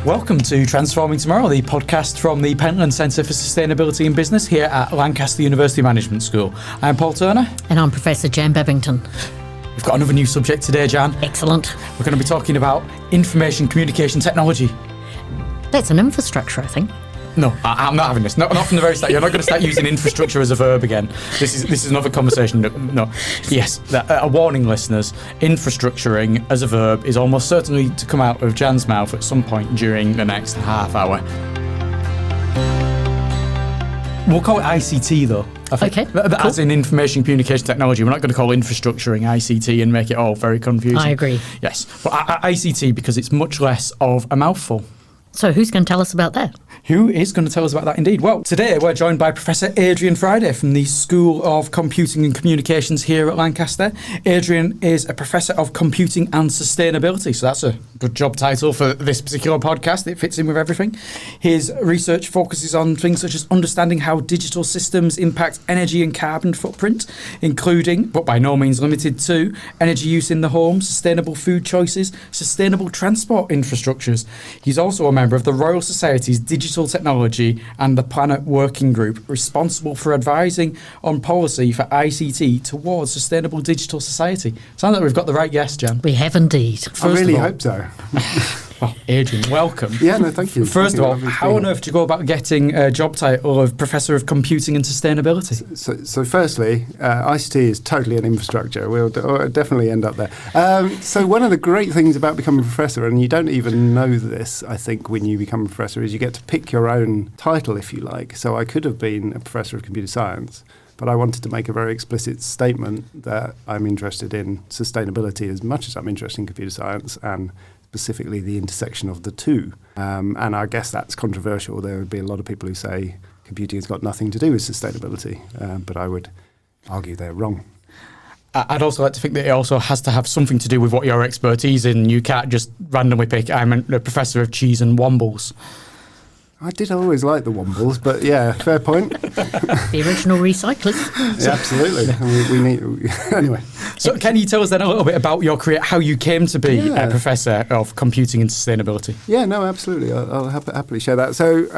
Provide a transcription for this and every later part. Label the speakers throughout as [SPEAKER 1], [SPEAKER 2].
[SPEAKER 1] Welcome to Transforming Tomorrow, the podcast from the Pentland Centre for Sustainability in Business here at Lancaster University Management School. I'm Paul Turner.
[SPEAKER 2] And I'm Professor Jan Bebbington.
[SPEAKER 1] We've got another new subject today, Jan.
[SPEAKER 2] Excellent.
[SPEAKER 1] We're going to be talking about information communication technology.
[SPEAKER 2] That's an infrastructure, I think.
[SPEAKER 1] No, I'm not having this. Not from the very start. You're not going to start using infrastructure as a verb again. This is another conversation. No. Yes, a warning, listeners. Infrastructuring as a verb is almost certainly to come out of Jan's mouth at some point during the next half hour. We'll call it ICT though. I think.
[SPEAKER 2] Okay, cool.
[SPEAKER 1] As in information communication technology. We're not going to call infrastructuring ICT and make it all very confusing.
[SPEAKER 2] I agree.
[SPEAKER 1] Yes, but ICT because it's much less of a mouthful.
[SPEAKER 2] So who's going to tell us about that?
[SPEAKER 1] Who is going to tell us about that indeed? Well, today we're joined by Professor Adrian Friday from the School of Computing and Communications here at Lancaster. Adrian is a Professor of Computing and Sustainability, so that's a good job title for this particular podcast. It fits in with everything. His research focuses on things such as understanding how digital systems impact energy and carbon footprint, including, but by no means limited to, energy use in the home, sustainable food choices, sustainable transport infrastructures. He's also a member of the Royal Society's Digital Technology and the Planet Working Group, responsible for advising on policy for ICT towards sustainable digital society. Sounds like we've got the right guest, Jan.
[SPEAKER 2] We have indeed.
[SPEAKER 3] I really hope so.
[SPEAKER 1] Well, Adrian, welcome.
[SPEAKER 3] Yeah, no, thank you.
[SPEAKER 1] First of all, how on earth do you go about getting a job title of Professor of Computing and Sustainability?
[SPEAKER 3] So firstly, ICT is totally an infrastructure. We'll definitely end up there. So one of the great things about becoming a professor, and you don't even know this, I think, when you become a professor, is you get to pick your own title, if you like. So I could have been a Professor of Computer Science, but I wanted to make a very explicit statement that I'm interested in sustainability as much as I'm interested in computer science, and specifically the intersection of the two. And I guess that's controversial. There would be a lot of people who say computing has got nothing to do with sustainability, but I would argue they're wrong.
[SPEAKER 1] I'd also like to think that it also has to have something to do with what your expertise in. You can't just randomly pick, I'm a Professor of Cheese and Wombles.
[SPEAKER 3] I did always like the Wombles, but yeah, fair point.
[SPEAKER 2] The original recyclers.
[SPEAKER 3] Yeah, absolutely. We need anyway.
[SPEAKER 1] So can you tell us then a little bit about your career, how you came to be a Professor of Computing and Sustainability?
[SPEAKER 3] Yeah, no, absolutely. I'll happily share that. So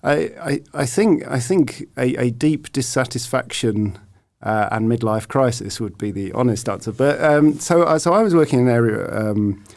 [SPEAKER 3] I think a deep dissatisfaction and midlife crisis would be the honest answer. But so I was working in an area.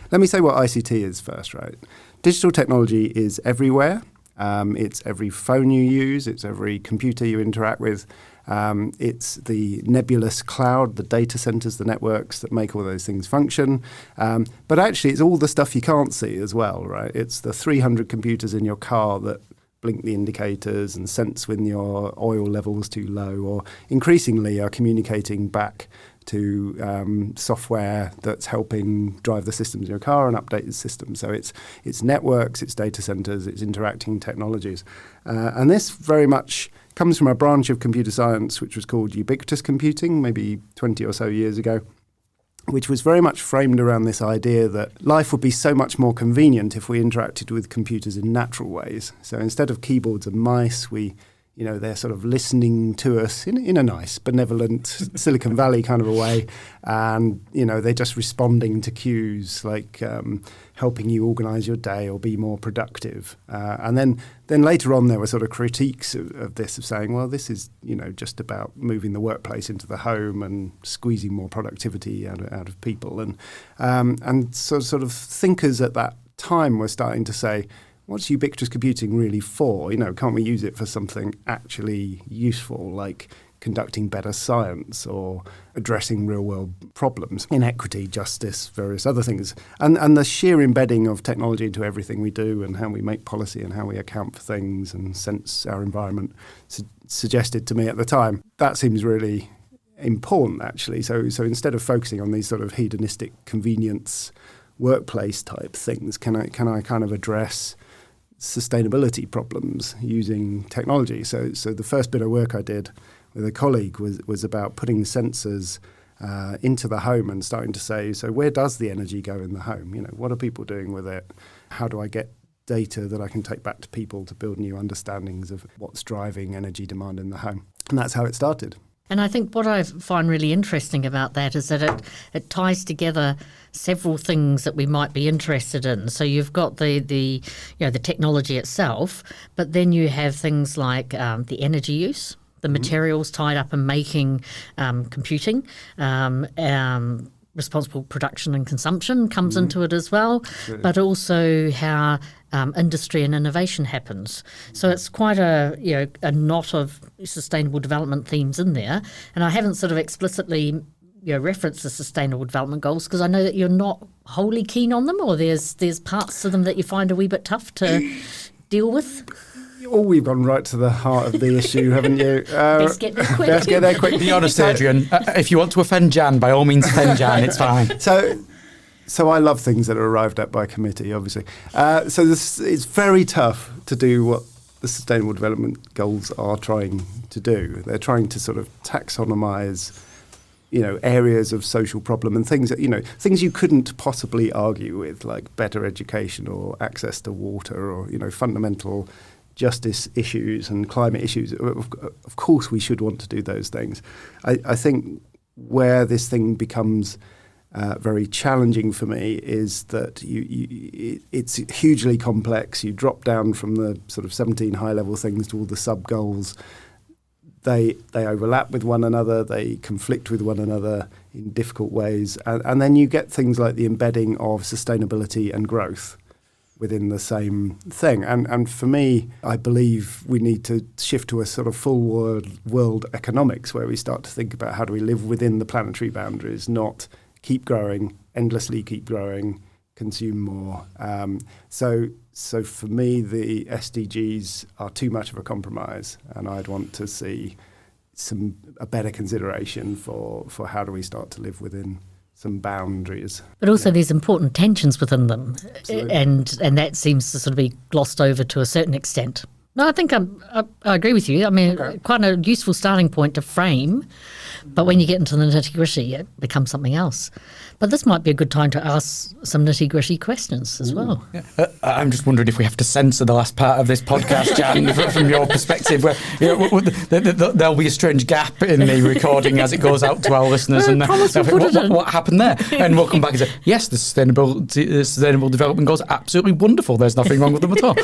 [SPEAKER 3] Let me say what ICT is first, right? Digital technology is everywhere. It's every phone you use. It's every computer you interact with. It's the nebulous cloud, the data centers, the networks that make all those things function. But actually, it's all the stuff you can't see as well, right? It's the 300 computers in your car that blink the indicators and sense when your oil level's too low, or increasingly are communicating back to software that's helping drive the systems in your car and update the system. So it's networks, it's data centers, it's interacting technologies. And this very much comes from a branch of computer science which was called ubiquitous computing, maybe 20 or so years ago, which was very much framed around this idea that life would be so much more convenient if we interacted with computers in natural ways. So instead of keyboards and mice, they're sort of listening to us in a nice, benevolent Silicon Valley kind of a way. And, they're just responding to cues like helping you organize your day or be more productive. And then later on, there were sort of critiques of this, of saying, well, this is, just about moving the workplace into the home and squeezing more productivity out of people. And so sort of thinkers at that time were starting to say, what's ubiquitous computing really for? Can't we use it for something actually useful, like conducting better science or addressing real-world problems, inequity, justice, various other things? And the sheer embedding of technology into everything we do and how we make policy and how we account for things and sense our environment suggested to me at the time, that seems really important, actually. So instead of focusing on these sort of hedonistic convenience workplace type things, can I kind of address sustainability problems using technology? So the first bit of work I did with a colleague was about putting sensors into the home and starting to say, so where does the energy go in the home? What are people doing with it? How do I get data that I can take back to people to build new understandings of what's driving energy demand in the home? And that's how it started.
[SPEAKER 2] And I think what I find really interesting about that is that it ties together several things that we might be interested in. So you've got the technology itself, but then you have things like the energy use, the materials tied up in making computing, responsible production and consumption comes into it as well, but also how industry and innovation happens. So it's quite a knot of sustainable development themes in there. And I haven't sort of explicitly referenced the sustainable development goals because I know that you're not wholly keen on them, or there's parts to them that you find a wee bit tough to deal with.
[SPEAKER 3] Oh, we've gone right to the heart of the issue, haven't you?
[SPEAKER 2] Best get there quick.
[SPEAKER 3] Best get there quick.
[SPEAKER 1] Be honest, Adrian. If you want to offend Jan, by all means offend Jan. It's fine.
[SPEAKER 3] So I love things that are arrived at by committee, obviously. It's very tough to do what the Sustainable Development Goals are trying to do. They're trying to sort of taxonomize, areas of social problem and things that, things you couldn't possibly argue with, like better education or access to water or, fundamental justice issues and climate issues. Of course, we should want to do those things. I think where this thing becomes very challenging for me is that it's hugely complex. You drop down from the sort of 17 high-level things to all the sub-goals. They overlap with one another. They conflict with one another in difficult ways. And then you get things like the embedding of sustainability and growth within the same thing. And for me, I believe we need to shift to a sort of full world economics where we start to think about how do we live within the planetary boundaries, not keep growing, endlessly keep growing, consume more. So for me, the SDGs are too much of a compromise, and I'd want to see a better consideration for how do we start to live within some boundaries.
[SPEAKER 2] But also there's important tensions within them.
[SPEAKER 3] Absolutely.
[SPEAKER 2] And that seems to sort of be glossed over to a certain extent. No, I think I agree with you. I mean, quite a useful starting point to frame, but when you get into the nitty-gritty, it becomes something else. But this might be a good time to ask some nitty-gritty questions as well.
[SPEAKER 1] Yeah. I'm just wondering if we have to censor the last part of this podcast, Jan, from your perspective, where there'll be a strange gap in the recording as it goes out to our listeners. And what happened there? And we'll come back and say, yes, the Sustainable Development Goals are absolutely wonderful. There's nothing wrong with them at all.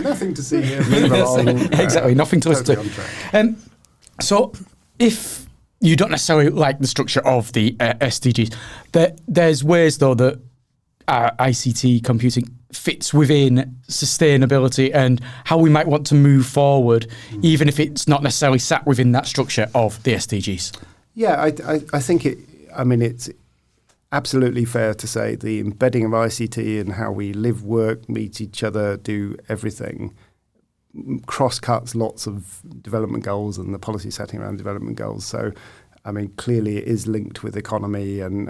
[SPEAKER 3] Nothing to see here. Move along.
[SPEAKER 1] Exactly, nothing to listen
[SPEAKER 3] Totally
[SPEAKER 1] to. So if you don't necessarily like the structure of the SDGs, there's ways, though, that ICT computing fits within sustainability and how we might want to move forward, even if it's not necessarily sat within that structure of the SDGs.
[SPEAKER 3] Yeah, I think it's absolutely fair to say the embedding of ICT and how we live, work, meet each other, do everything cross-cuts lots of development goals and the policy setting around development goals. So, clearly it is linked with economy. And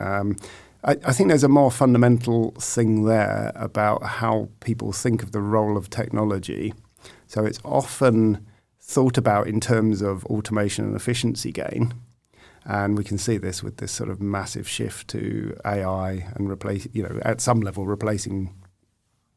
[SPEAKER 3] I think there's a more fundamental thing there about how people think of the role of technology. So it's often thought about in terms of automation and efficiency gain. And we can see this with this sort of massive shift to AI and at some level replacing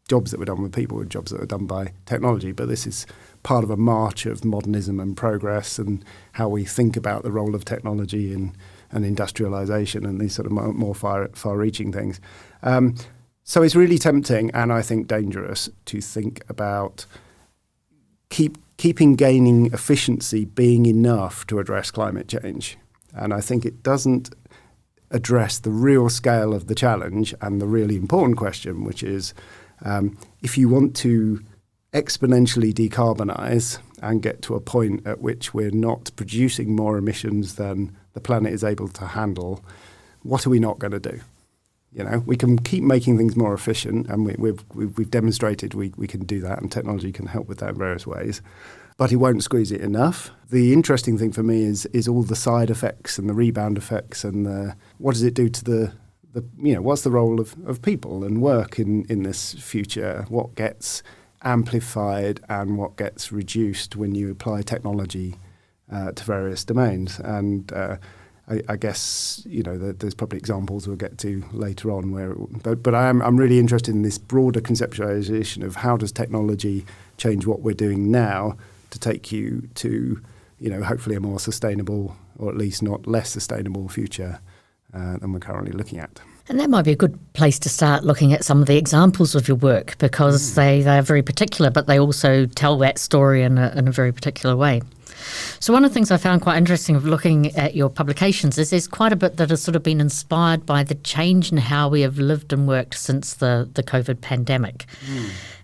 [SPEAKER 3] jobs that were done with people with jobs that were done by technology. But this is part of a march of modernism and progress and how we think about the role of technology and industrialization and these sort of more far-reaching things. So it's really tempting and I think dangerous to think about keeping gaining efficiency being enough to address climate change. And I think it doesn't address the real scale of the challenge and the really important question, which is if you want to exponentially decarbonize and get to a point at which we're not producing more emissions than the planet is able to handle, what are we not going to do? We can keep making things more efficient, and we've demonstrated we can do that, and technology can help with that in various ways. But it won't squeeze it enough. The interesting thing for me is all the side effects and the rebound effects, and what does it do to the what's the role of people and work in this future? What gets amplified and what gets reduced when you apply technology to various domains? And I guess there's probably examples we'll get to later on. But I'm really interested in this broader conceptualization of how does technology change what we're doing now to take you to hopefully a more sustainable or at least not less sustainable future than we're currently looking at.
[SPEAKER 2] And that might be a good place to start looking at some of the examples of your work, because they are very particular, but they also tell that story in a very particular way. So one of the things I found quite interesting of looking at your publications is there's quite a bit that has sort of been inspired by the change in how we have lived and worked since the COVID pandemic.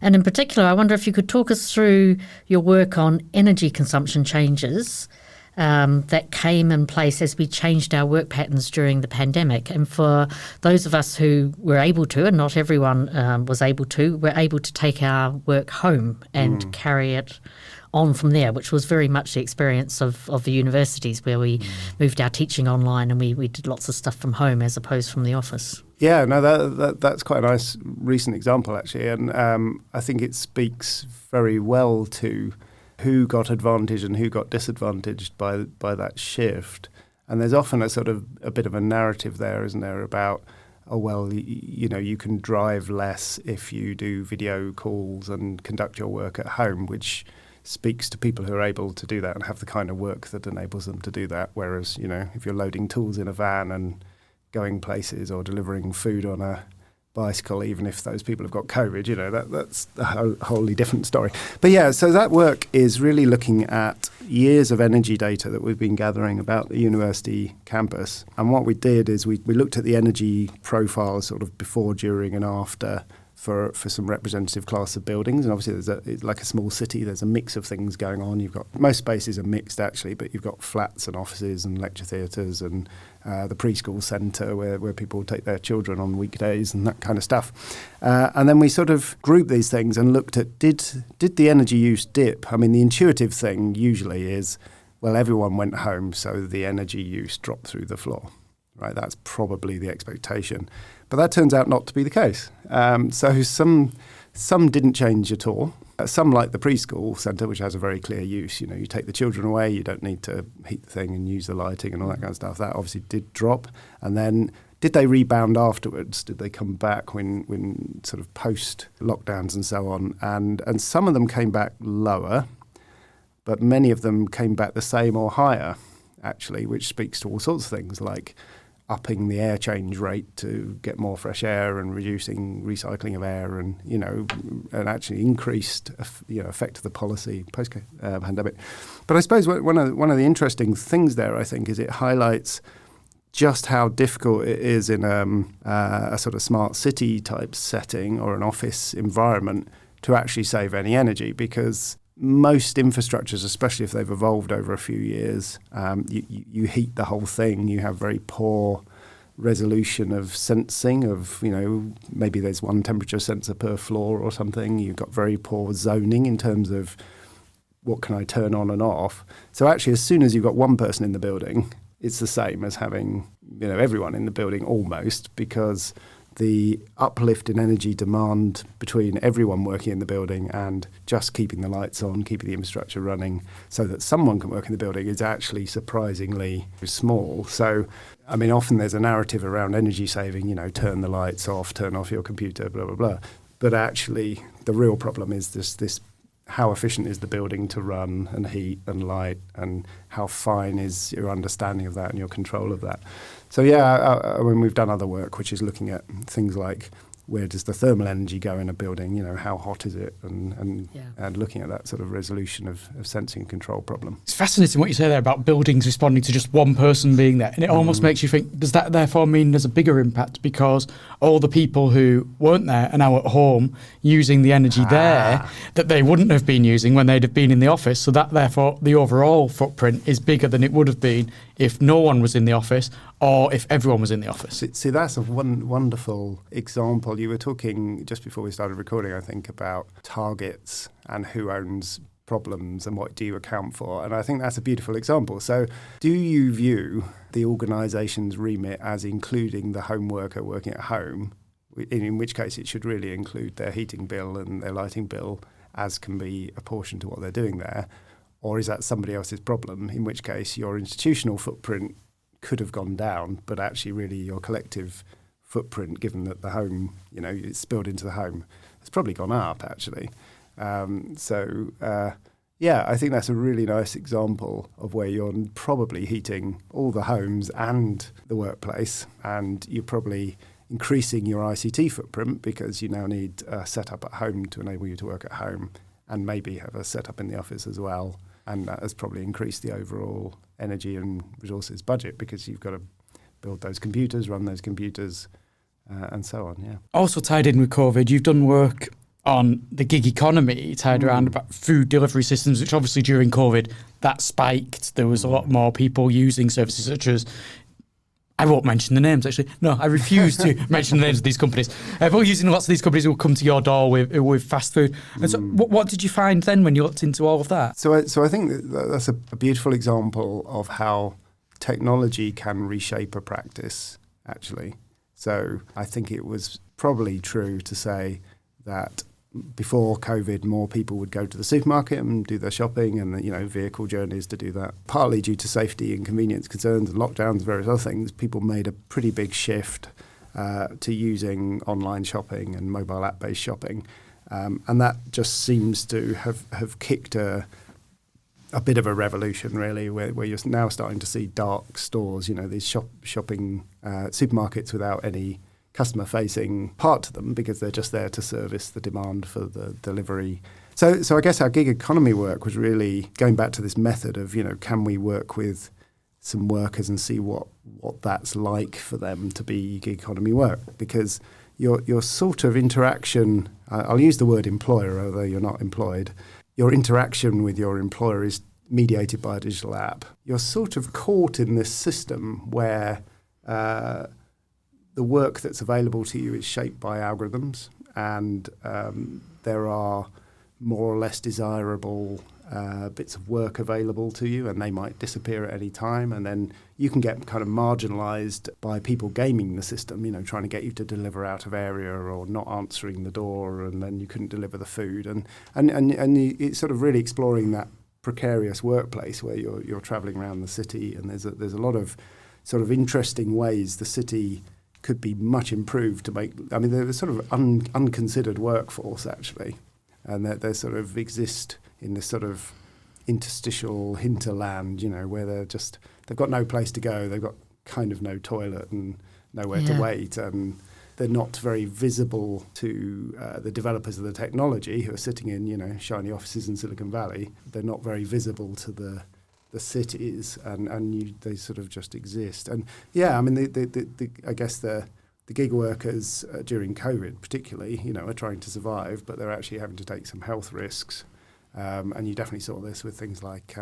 [SPEAKER 2] And in particular, I wonder if you could talk us through your work on energy consumption changes that came in place as we changed our work patterns during the pandemic. And for those of us who were able to, and not everyone was able to, were able to take our work home and carry it on from there, which was very much the experience of the universities, where we moved our teaching online and we did lots of stuff from home as opposed from the office.
[SPEAKER 3] Yeah, no, that's quite a nice recent example, actually. And I think it speaks very well to who got advantage and who got disadvantaged by that shift. And there's often a bit of a narrative there, isn't there, about, oh, well, you can drive less if you do video calls and conduct your work at home, which speaks to people who are able to do that and have the kind of work that enables them to do that. Whereas, if you're loading tools in a van and going places or delivering food on a bicycle, even if those people have got COVID, that's a wholly different story. But yeah, so that work is really looking at years of energy data that we've been gathering about the university campus. And what we did is we looked at the energy profiles sort of before, during and after for some representative class of buildings. And obviously it's like a small city, there's a mix of things going on. You've got, most spaces are mixed actually, but you've got flats and offices and lecture theatres and the preschool centre where people take their children on weekdays and that kind of stuff. And then we sort of grouped these things and looked at, did the energy use dip? I mean, the intuitive thing usually is, well, everyone went home, so the energy use dropped through the floor, right? That's probably the expectation. But that turns out not to be the case. So some didn't change at all. Some, like the preschool centre, which has a very clear use. You take the children away, you don't need to heat the thing and use the lighting and all that kind of stuff. That obviously did drop. And then did they rebound afterwards? Did they come back when sort of post-lockdowns and so on? And some of them came back lower, but many of them came back the same or higher, actually, which speaks to all sorts of things like upping the air change rate to get more fresh air and reducing recycling of air and, and actually increased, effect of the policy post-pandemic. But I suppose one of the interesting things there, I think, is it highlights just how difficult it is in a sort of smart city type setting or an office environment to actually save any energy, because most infrastructures, especially if they've evolved over a few years, you heat the whole thing. You have very poor resolution of sensing of, maybe there's one temperature sensor per floor or something. You've got very poor zoning in terms of what can I turn on and off. So actually, as soon as you've got one person in the building, it's the same as having, everyone in the building almost, because the uplift in energy demand between everyone working in the building and just keeping the lights on, keeping the infrastructure running so that someone can work in the building is actually surprisingly small. So, I mean, often there's a narrative around energy saving, turn the lights off, turn off your computer, blah, blah, blah. But actually, the real problem is this how efficient is the building to run and heat and light, and how fine is your understanding of that and your control of that. So yeah, when we've done other work, which is looking at things like where does the thermal energy go in a building, how hot is it, and looking at that sort of resolution of sensing and control problem.
[SPEAKER 1] It's fascinating what you say there about buildings responding to just one person being there. And it almost makes you think, does that therefore mean there's a bigger impact because all the people who weren't there are now at home using the energy there that they wouldn't have been using when they'd have been in the office? So that therefore the overall footprint is bigger than it would have been if no one was in the office or if everyone was in the office.
[SPEAKER 3] See, that's a wonderful example. You were talking just before we started recording, I think, about targets and who owns problems and what do you account for. And I think that's a beautiful example. So do you view the organisation's remit as including the home worker working at home, in which case it should really include their heating bill and their lighting bill, as can be apportioned to what they're doing there? Or is that somebody else's problem, in which case your institutional footprint could have gone down, but actually really your collective footprint, given that the home, it's spilled into the home, has probably gone up, actually. Yeah, I think that's a really nice example of where you're probably heating all the homes and the workplace, and you're probably increasing your ICT footprint because you now need a setup at home to enable you to work at home, and maybe have a setup in the office as well. And that has probably increased the overall energy and resources budget because you've got to build those computers, run those computers, and so on, yeah.
[SPEAKER 1] Also tied in with COVID, you've done work on the gig economy tied around about food delivery systems, which obviously during COVID, that spiked. There was a lot more people using services such as, I won't mention the names actually. No, I refuse to mention the names of these companies. But using lots of these companies who will come to your door with fast food. And so what did you find then when you looked into all of that?
[SPEAKER 3] So I think that's a beautiful example of how technology can reshape a practice, actually. So I think it was probably true to say that before COVID, more people would go to the supermarket and do their shopping and, vehicle journeys to do that. Partly due to safety and convenience concerns and lockdowns and various other things, people made a pretty big shift to using online shopping and mobile app-based shopping. And that just seems to have kicked a bit of a revolution, really, where you're now starting to see dark stores, these shopping supermarkets without any customer-facing part to them because they're just there to service the demand for the delivery. So I guess our gig economy work was really going back to this method of, can we work with some workers and see what that's like for them to be gig economy work? Because your sort of interaction, I'll use the word employer, although you're not employed, your interaction with your employer is mediated by a digital app. You're sort of caught in this system where the work that's available to you is shaped by algorithms, and there are more or less desirable bits of work available to you, and they might disappear at any time. And then you can get kind of marginalised by people gaming the system, trying to get you to deliver out of area or not answering the door, and then you couldn't deliver the food. And it's sort of really exploring that precarious workplace where you're travelling around the city, and there's a lot of sort of interesting ways the city could be much improved to make. I mean, they're sort of unconsidered workforce actually, and they sort of exist in this sort of interstitial hinterland, where they've got no place to go, they've got kind of no toilet and nowhere to wait, and they're not very visible to the developers of the technology who are sitting in shiny offices in Silicon Valley. They're not very visible to the cities, and they sort of just exist. And I mean, I guess the gig workers during COVID particularly, are trying to survive, but they're actually having to take some health risks. And you definitely saw this with things like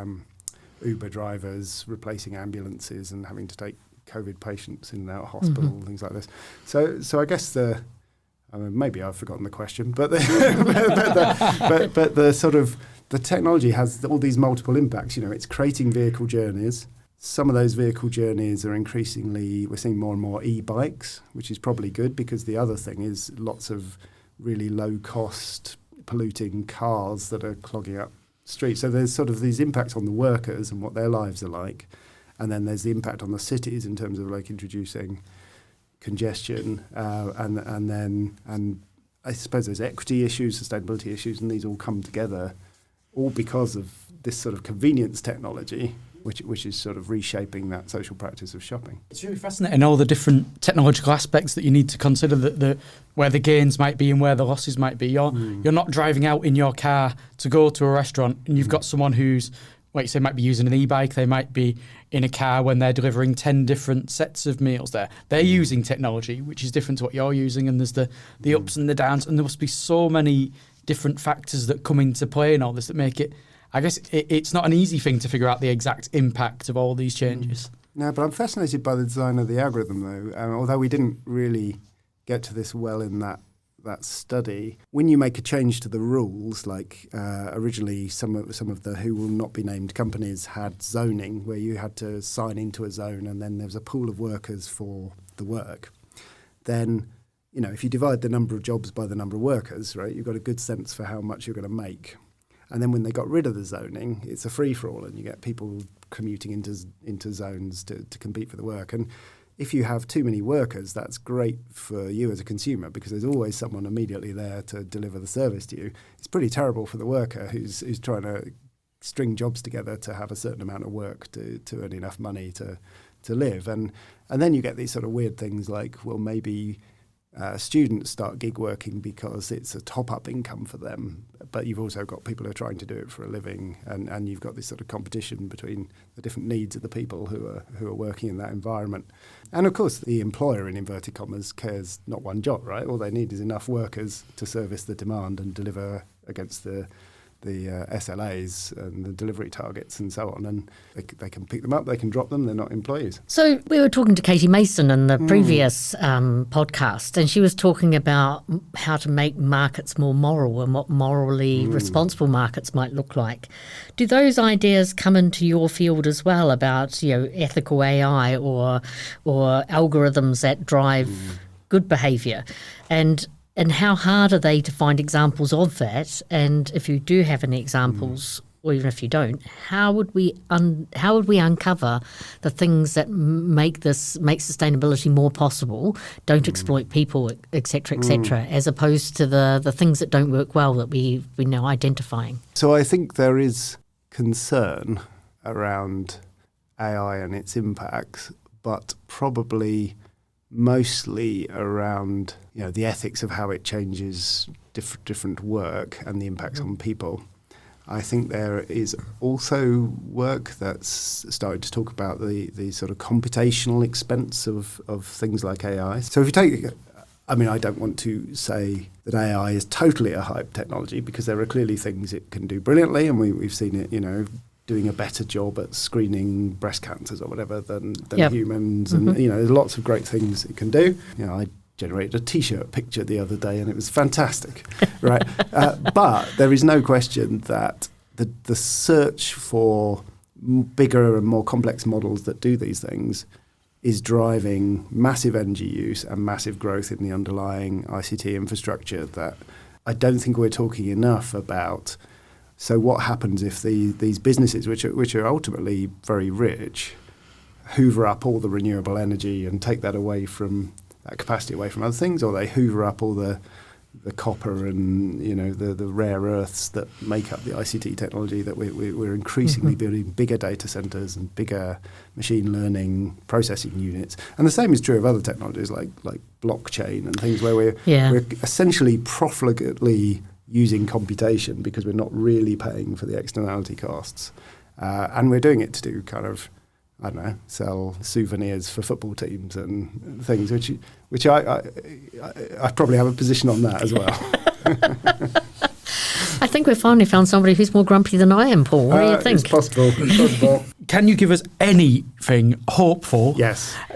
[SPEAKER 3] Uber drivers replacing ambulances and having to take COVID patients in and out of hospital and things like this. So I guess maybe I've forgotten the question, but the sort of the technology has all these multiple impacts. It's creating vehicle journeys. Some of those vehicle journeys are increasingly, we're seeing more and more e-bikes, which is probably good because the other thing is lots of really low-cost polluting cars that are clogging up streets. So there's sort of these impacts on the workers and what their lives are like. And then there's the impact on the cities in terms of like introducing congestion and I suppose there's equity issues, sustainability issues, and these all come together all because of this sort of convenience technology, which is sort of reshaping that social practice of shopping.
[SPEAKER 1] It's really fascinating, all the different technological aspects that you need to consider, that where the gains might be and where the losses might be. You're not driving out in your car to go to a restaurant and you've got someone who's, like you say, might be using an e-bike. They might be in a car when they're delivering 10 different sets of meals there. They're using technology, which is different to what you're using, and there's the ups and the downs, and there must be so many different factors that come into play in all this that make it, I guess it's not an easy thing to figure out the exact impact of all these changes.
[SPEAKER 3] No, but I'm fascinated by the design of the algorithm, though. Although we didn't really get to this well in that study. When you make a change to the rules, like originally some of the who will not be named companies had zoning, where you had to sign into a zone, and then there was a pool of workers for the work. Then, if you divide the number of jobs by the number of workers, right, you've got a good sense for how much you're going to make. And then when they got rid of the zoning, it's a free-for-all, and you get people commuting into zones to compete for the work. And if you have too many workers, that's great for you as a consumer because there's always someone immediately there to deliver the service to you. It's pretty terrible for the worker who's trying to string jobs together to have a certain amount of work to earn enough money to live. And then you get these sort of weird things like, well, maybe students start gig working because it's a top-up income for them, but you've also got people who are trying to do it for a living, and you've got this sort of competition between the different needs of the people who are working in that environment. And of course, the employer, in inverted commas, cares not one jot, right? All they need is enough workers to service the demand and deliver against the SLAs and the delivery targets and so on, and they can pick them up, they can drop them, they're not employees.
[SPEAKER 2] So we were talking to Katie Mason in the previous podcast, and she was talking about how to make markets more moral and what morally responsible markets might look like. Do those ideas come into your field as well about, ethical AI or algorithms that drive good behaviour? And how hard are they to find examples of that? And if you do have any examples, or even if you don't, how would we uncover the things that make sustainability more possible, don't exploit people, et cetera, as opposed to the things that don't work well that we know identifying?
[SPEAKER 3] So I think there is concern around AI and its impacts, but probably mostly around the ethics of how it changes different work and the impacts on people. I think there is also work that's started to talk about the sort of computational expense of things like AI. So if you take, I don't want to say that AI is totally a hype technology, because there are clearly things it can do brilliantly, and we've seen it, doing a better job at screening breast cancers or whatever than humans. And, there's lots of great things it can do. I generated a T-shirt picture the other day and it was fantastic, right? But there is no question that the search for bigger and more complex models that do these things is driving massive energy use and massive growth in the underlying ICT infrastructure that I don't think we're talking enough about. So what happens if these businesses, which are ultimately very rich, hoover up all the renewable energy and take that capacity away from other things, or they hoover up all the copper and the rare earths that make up the ICT technology that we're increasingly building bigger data centers and bigger machine learning processing units. And the same is true of other technologies like blockchain and things where we're essentially profligately using computation because we're not really paying for the externality costs. And we're doing it to do kind of, sell souvenirs for football teams and things, which I probably have a position on that as well.
[SPEAKER 2] I think we've finally found somebody who's more grumpy than I am, Paul. What do you think?
[SPEAKER 3] It's possible.
[SPEAKER 1] Can you give us anything hopeful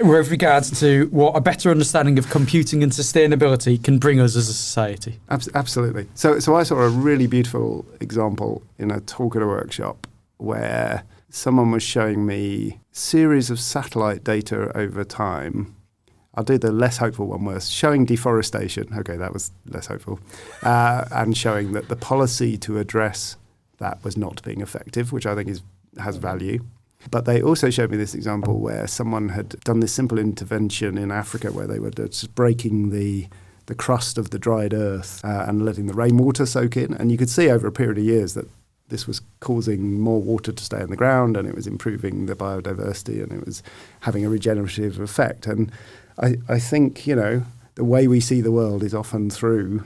[SPEAKER 1] with regards to what a better understanding of computing and sustainability can bring us as a society?
[SPEAKER 3] Absolutely. So I saw a really beautiful example in a talk at a workshop where someone was showing me a series of satellite data over time. I'll do the less hopeful one first. Showing deforestation. Okay, that was less hopeful. And showing that the policy to address that was not being effective, which I think has value. But they also showed me this example where someone had done this simple intervention in Africa where they were just breaking the crust of the dried earth and letting the rainwater soak in. And you could see over a period of years that this was causing more water to stay in the ground, and it was improving the biodiversity, and it was having a regenerative effect. And I think, the way we see the world is often through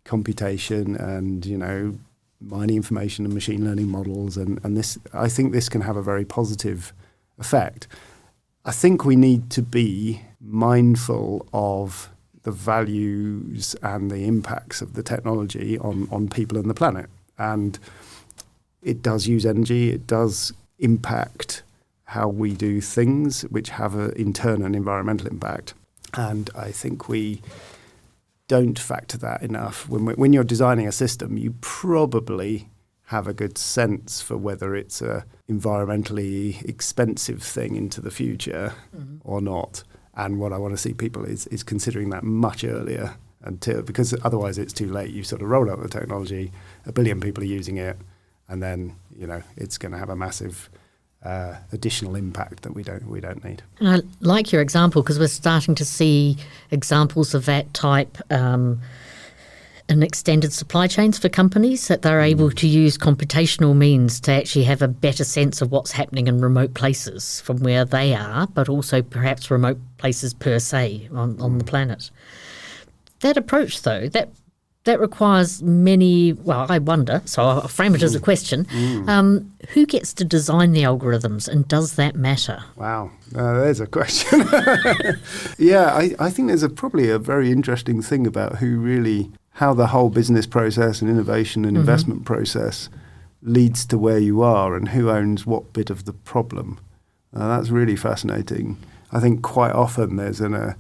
[SPEAKER 3] computation and, mining information and machine learning models. And this, I think this can have a very positive effect. I think we need to be mindful of the values and the impacts of the technology on people and the planet. And it does use energy. It does impact how we do things, which have in turn an environmental impact. And I think we don't factor that enough. When you're designing a system, you probably have a good sense for whether it's a environmentally expensive thing into the future or not. And what I want to see people is considering that much earlier, because otherwise it's too late. You sort of roll out the technology, 1 billion people are using it, and then it's going to have a massive additional impact that we don't need.
[SPEAKER 2] And I like your example because we're starting to see examples of that type in extended supply chains for companies, that they're able to use computational means to actually have a better sense of what's happening in remote places from where they are, but also perhaps remote places per se on the planet. That approach, though, that requires many, well, I wonder, so I'll frame it as a question, who gets to design the algorithms, and does that matter?
[SPEAKER 3] Wow, there's a question. Yeah, I think there's probably a very interesting thing about how the whole business process and innovation and investment process leads to where you are and who owns what bit of the problem. That's really fascinating. I think quite often there's an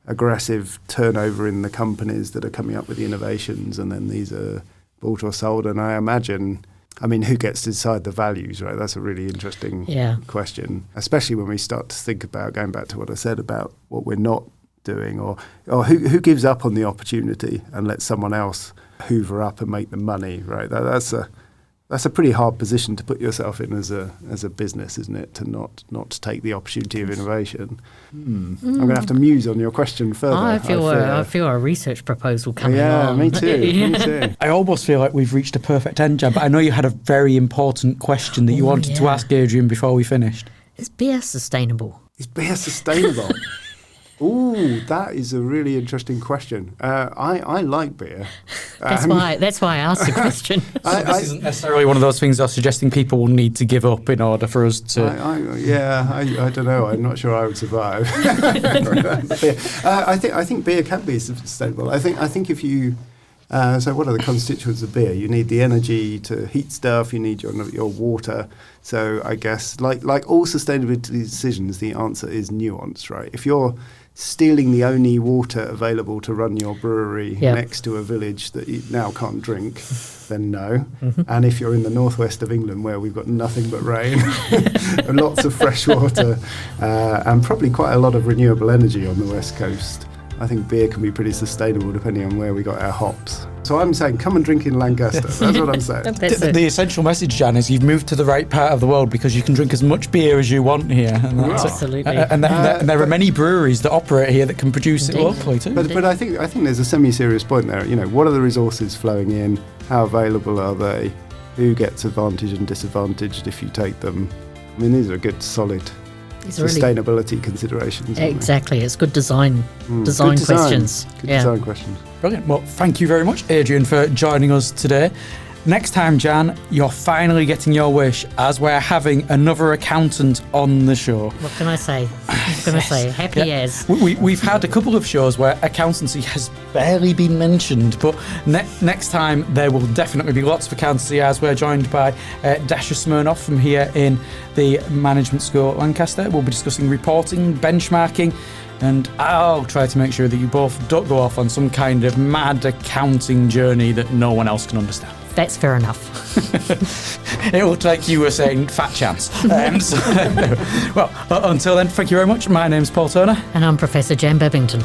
[SPEAKER 3] aggressive turnover in the companies that are coming up with the innovations, and then these are bought or sold. And I imagine, who gets to decide the values, right? That's a really interesting question, especially when we start to think about, going back to what I said about what we're not doing, or who gives up on the opportunity and lets someone else hoover up and make the money, right? That's a pretty hard position to put yourself in as a business, isn't it? To not take the opportunity of innovation. I'm going to have to muse on your question further.
[SPEAKER 2] I feel a research proposal coming
[SPEAKER 3] along.
[SPEAKER 2] on.
[SPEAKER 3] Me too. Me too.
[SPEAKER 1] I almost feel like we've reached a perfect end, Jan, but I know you had a very important question that you wanted to ask Adrian before we finished.
[SPEAKER 2] Is beer sustainable?
[SPEAKER 3] Is beer sustainable? Ooh, that is a really interesting question. I like beer.
[SPEAKER 2] That's why I asked the question.
[SPEAKER 1] This isn't necessarily one of those things that's suggesting people will need to give up in order for us to...
[SPEAKER 3] I don't know. I'm not sure I would survive. I think beer can be sustainable. I think if you... so what are the constituents of beer? You need the energy to heat stuff. You need your water. So I guess, like all sustainability decisions, the answer is nuanced, right? If you're stealing the only water available to run your brewery next to a village that you now can't drink, then no. And if you're in the northwest of England, where we've got nothing but rain and lots of fresh water and probably quite a lot of renewable energy on the west coast, I think beer can be pretty sustainable depending on where we got our hops. So I'm saying, come and drink in Lancaster. That's what I'm saying.
[SPEAKER 1] The essential message, Jan, is you've moved to the right part of the world because you can drink as much beer as you want here. And
[SPEAKER 2] absolutely.
[SPEAKER 1] And there are many breweries that operate here that can produce it locally too.
[SPEAKER 3] But I think there's a semi-serious point there. What are the resources flowing in? How available are they? Who gets advantaged and disadvantaged if you take them? These are good, solid sustainability considerations.
[SPEAKER 2] Exactly, it's good design questions.
[SPEAKER 3] Good design questions.
[SPEAKER 1] Brilliant. Well, thank you very much, Adrian, for joining us today. Next time, Jan, you're finally getting your wish as we're having another accountant on the show.
[SPEAKER 2] What can I say? Happy as.
[SPEAKER 1] We've had a couple of shows where accountancy has barely been mentioned, but next time there will definitely be lots of accountancy as we're joined by Dasha Smirnoff from here in the Management School at Lancaster. We'll be discussing reporting, benchmarking, and I'll try to make sure that you both don't go off on some kind of mad accounting journey that no one else can understand.
[SPEAKER 2] That's fair enough.
[SPEAKER 1] It looked like you were saying fat chance. Well, until then, thank you very much. My name's Paul Turner.
[SPEAKER 2] And I'm Professor Jan Babington.